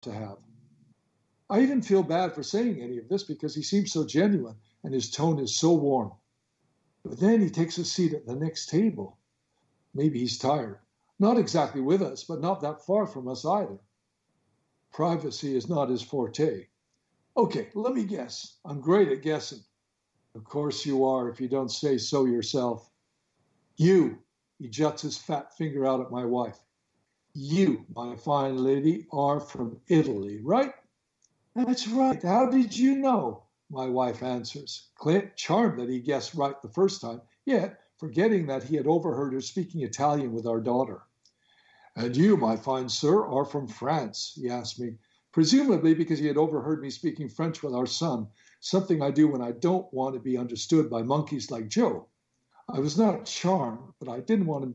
to have. I even feel bad for saying any of this because he seems so genuine and his tone is so warm. But then he takes a seat at the next table. Maybe he's tired. Not exactly with us, but not that far from us either. Privacy is not his forte. Okay, let me guess. I'm great at guessing. Of course you are, if you don't say so yourself. You, he juts his fat finger out at my wife. You, my fine lady, are from Italy, right? That's right. How did you know? My wife answers, charmed that he guessed right the first time, yet forgetting that he had overheard her speaking Italian with our daughter. And you, my fine sir, are from France, he asked me, presumably because he had overheard me speaking French with our son, something I do when I don't want to be understood by monkeys like Joe. I was not charmed, but I didn't want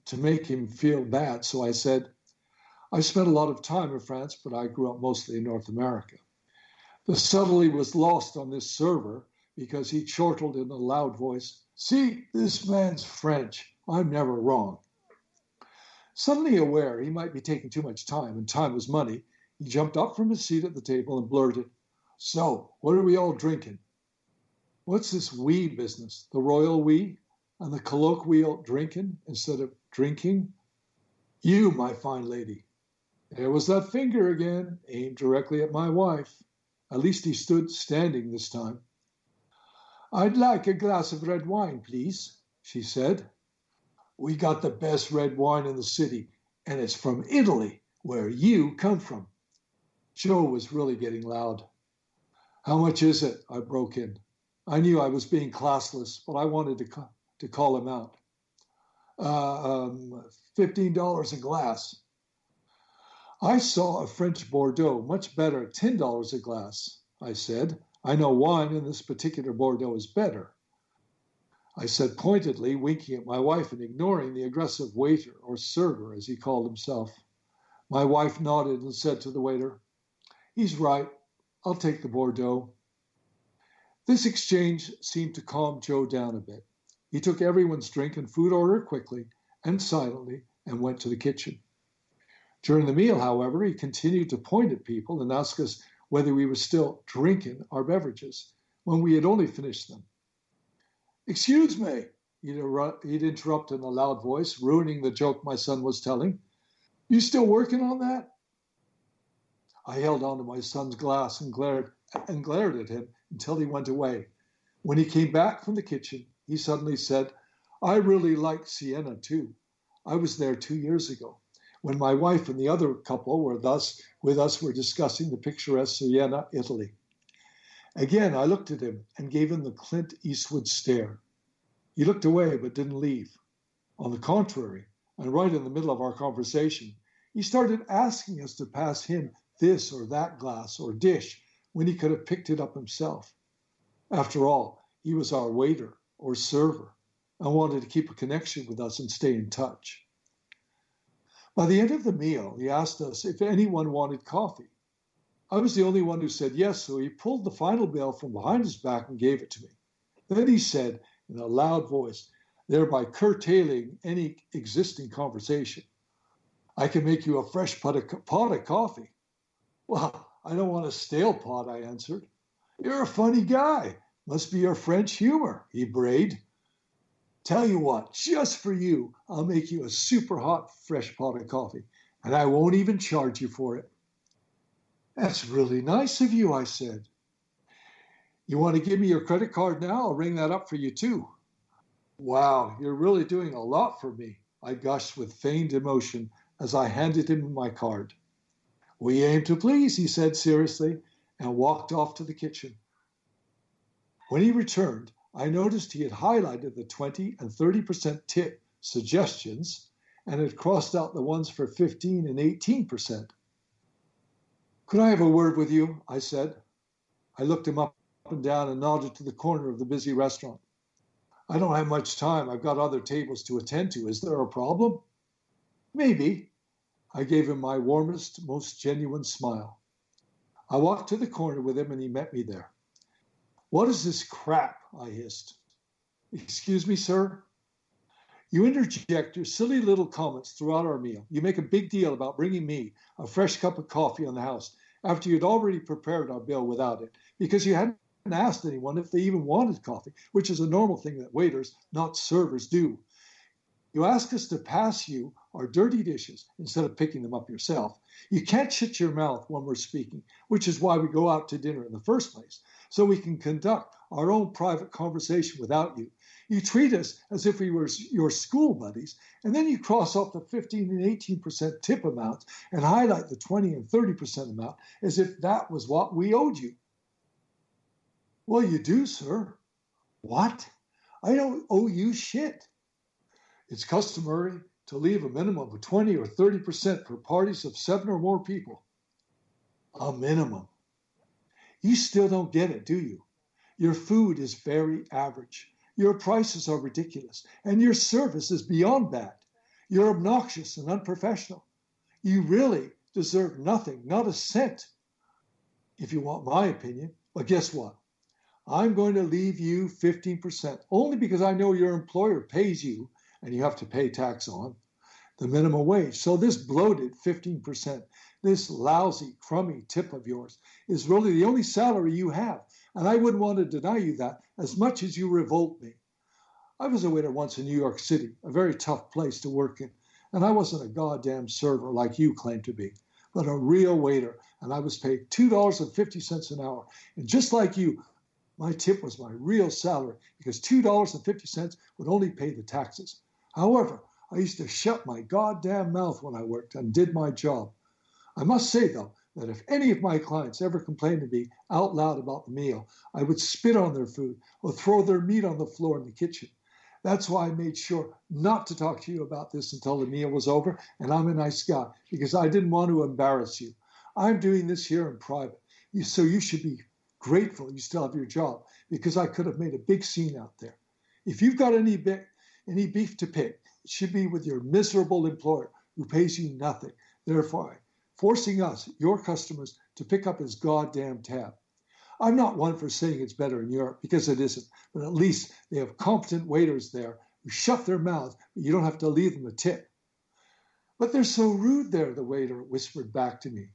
to make him feel bad, so I said, I spent a lot of time in France, but I grew up mostly in North America. The subtlety was lost on this server because he chortled in a loud voice, see, this man's French. I'm never wrong. Suddenly aware he might be taking too much time, and time was money, he jumped up from his seat at the table and blurted, so, what are we all drinking? What's this we business, the royal we, and the colloquial drinking instead of drinking? You, my fine lady. There was that finger again, aimed directly at my wife. At least he stood standing this time. I'd like a glass of red wine, please, she said. We got the best red wine in the city, and it's from Italy, where you come from. Joe was really getting loud. How much is it? I broke in. I knew I was being classless, but I wanted to call him out. $15 a glass. I saw a French Bordeaux, much better at $10 a glass, I said. I know wine, and this particular Bordeaux is better. I said pointedly, winking at my wife and ignoring the aggressive waiter, or server, as he called himself. My wife nodded and said to the waiter, he's right. I'll take the Bordeaux. This exchange seemed to calm Joe down a bit. He took everyone's drink and food order quickly and silently and went to the kitchen. During the meal, however, he continued to point at people and ask us whether we were still drinking our beverages when we had only finished them. Excuse me, he'd interrupt in a loud voice, ruining the joke my son was telling. You still working on that? I held onto my son's glass and glared at him until he went away. When he came back from the kitchen, he suddenly said, I really like Siena too. I was there 2 years ago, when my wife and the other couple were with us were discussing the picturesque Siena, Italy. Again, I looked at him and gave him the Clint Eastwood stare. He looked away but didn't leave. On the contrary, and right in the middle of our conversation, he started asking us to pass him this or that glass or dish when he could have picked it up himself. After all, he was our waiter or server and wanted to keep a connection with us and stay in touch. By the end of the meal, he asked us if anyone wanted coffee. I was the only one who said yes, so he pulled the final bill from behind his back and gave it to me. Then he said in a loud voice, thereby curtailing any existing conversation, I can make you a fresh pot of coffee. Well, I don't want a stale pot, I answered. You're a funny guy. Must be your French humor, he brayed. Tell you what, just for you, I'll make you a super hot fresh pot of coffee, and I won't even charge you for it. That's really nice of you, I said. You want to give me your credit card now? I'll ring that up for you too. Wow, you're really doing a lot for me, I gushed with feigned emotion as I handed him my card. We aim to please, he said seriously, and walked off to the kitchen. When he returned, I noticed he had highlighted the 20 and 30% tip suggestions and had crossed out the ones for 15 and 18%. Could I have a word with you? I said. I looked him up and down and nodded to the corner of the busy restaurant. I don't have much time. I've got other tables to attend to. Is there a problem? Maybe. I gave him my warmest, most genuine smile. I walked to the corner with him and he met me there. What is this crap? I hissed. Excuse me, sir? You interject your silly little comments throughout our meal. You make a big deal about bringing me a fresh cup of coffee on the house after you'd already prepared our bill without it, because you hadn't asked anyone if they even wanted coffee, which is a normal thing that waiters, not servers, do. You ask us to pass you our dirty dishes instead of picking them up yourself. You can't shut your mouth when we're speaking, which is why we go out to dinner in the first place, so we can conduct our own private conversation without you. You treat us as if we were your school buddies, and then you cross off the 15 and 18% tip amounts and highlight the 20 and 30% amount as if that was what we owed you. Well, you do, sir. What? I don't owe you shit. It's customary to leave a minimum of 20 or 30% for parties of 7 or more people. A minimum. You still don't get it, do you? Your food is very average. Your prices are ridiculous, and your service is beyond that. You're obnoxious and unprofessional. You really deserve nothing, not a cent. If you want my opinion, but guess what? I'm going to leave you 15%, only because I know your employer pays you, and you have to pay tax on, the minimum wage. So this bloated 15%, this lousy, crummy tip of yours is really the only salary you have. And I wouldn't want to deny you that as much as you revolt me. I was a waiter once in New York City, a very tough place to work in. And I wasn't a goddamn server like you claim to be, but a real waiter. And I was paid $2.50 an hour. And just like you, my tip was my real salary because $2.50 would only pay the taxes. However, I used to shut my goddamn mouth when I worked and did my job. I must say, though, that if any of my clients ever complained to me out loud about the meal, I would spit on their food or throw their meat on the floor in the kitchen. That's why I made sure not to talk to you about this until the meal was over, and I'm a nice guy, because I didn't want to embarrass you. I'm doing this here in private, so you should be grateful you still have your job, because I could have made a big scene out there. If you've got any beef to pick, it should be with your miserable employer who pays you nothing, therefore forcing us, your customers, to pick up his goddamn tab. I'm not one for saying it's better in Europe, because it isn't, but at least they have competent waiters there who shut their mouths, but you don't have to leave them a tip. But they're so rude there, the waiter whispered back to me.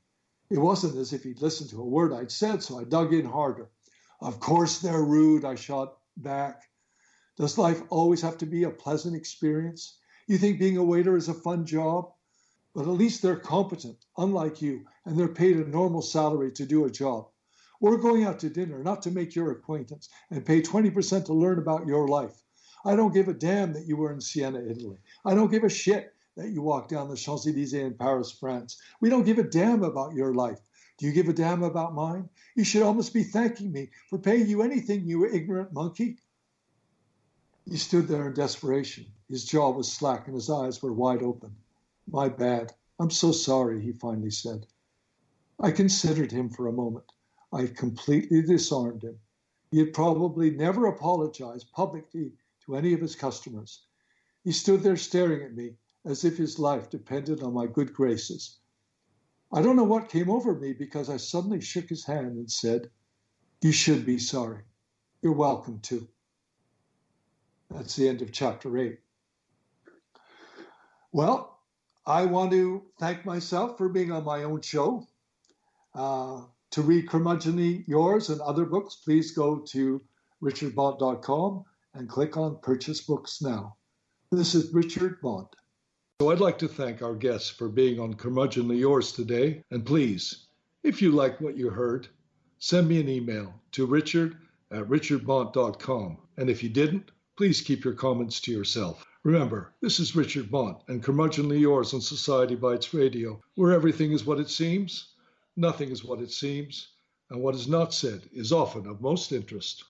It wasn't as if he'd listened to a word I'd said, so I dug in harder. Of course they're rude, I shot back. Does life always have to be a pleasant experience? You think being a waiter is a fun job? But at least they're competent, unlike you, and they're paid a normal salary to do a job. We're going out to dinner, not to make your acquaintance, and pay 20% to learn about your life. I don't give a damn that you were in Siena, Italy. I don't give a shit that you walked down the Champs-Élysées in Paris, France. We don't give a damn about your life. Do you give a damn about mine? You should almost be thanking me for paying you anything, you ignorant monkey. He stood there in desperation. His jaw was slack and his eyes were wide open. My bad. I'm so sorry, he finally said. I considered him for a moment. I had completely disarmed him. He had probably never apologized publicly to any of his customers. He stood there staring at me as if his life depended on my good graces. I don't know what came over me because I suddenly shook his hand and said, "You should be sorry. You're welcome to." That's the end of chapter 8. Well, I want to thank myself for being on my own show. To read Curmudgeonly Yours and other books, please go to richardbonte.com and click on Purchase Books Now. This is Richard Bonte. So I'd like to thank our guests for being on Curmudgeonly Yours today. And please, if you like what you heard, send me an email to richard@richardbonte.com. And if you didn't, please keep your comments to yourself. Remember, this is Richard Bonte and Curmudgeonly Yours on Society Bites Radio, where everything is what it seems, nothing is what it seems, and what is not said is often of most interest.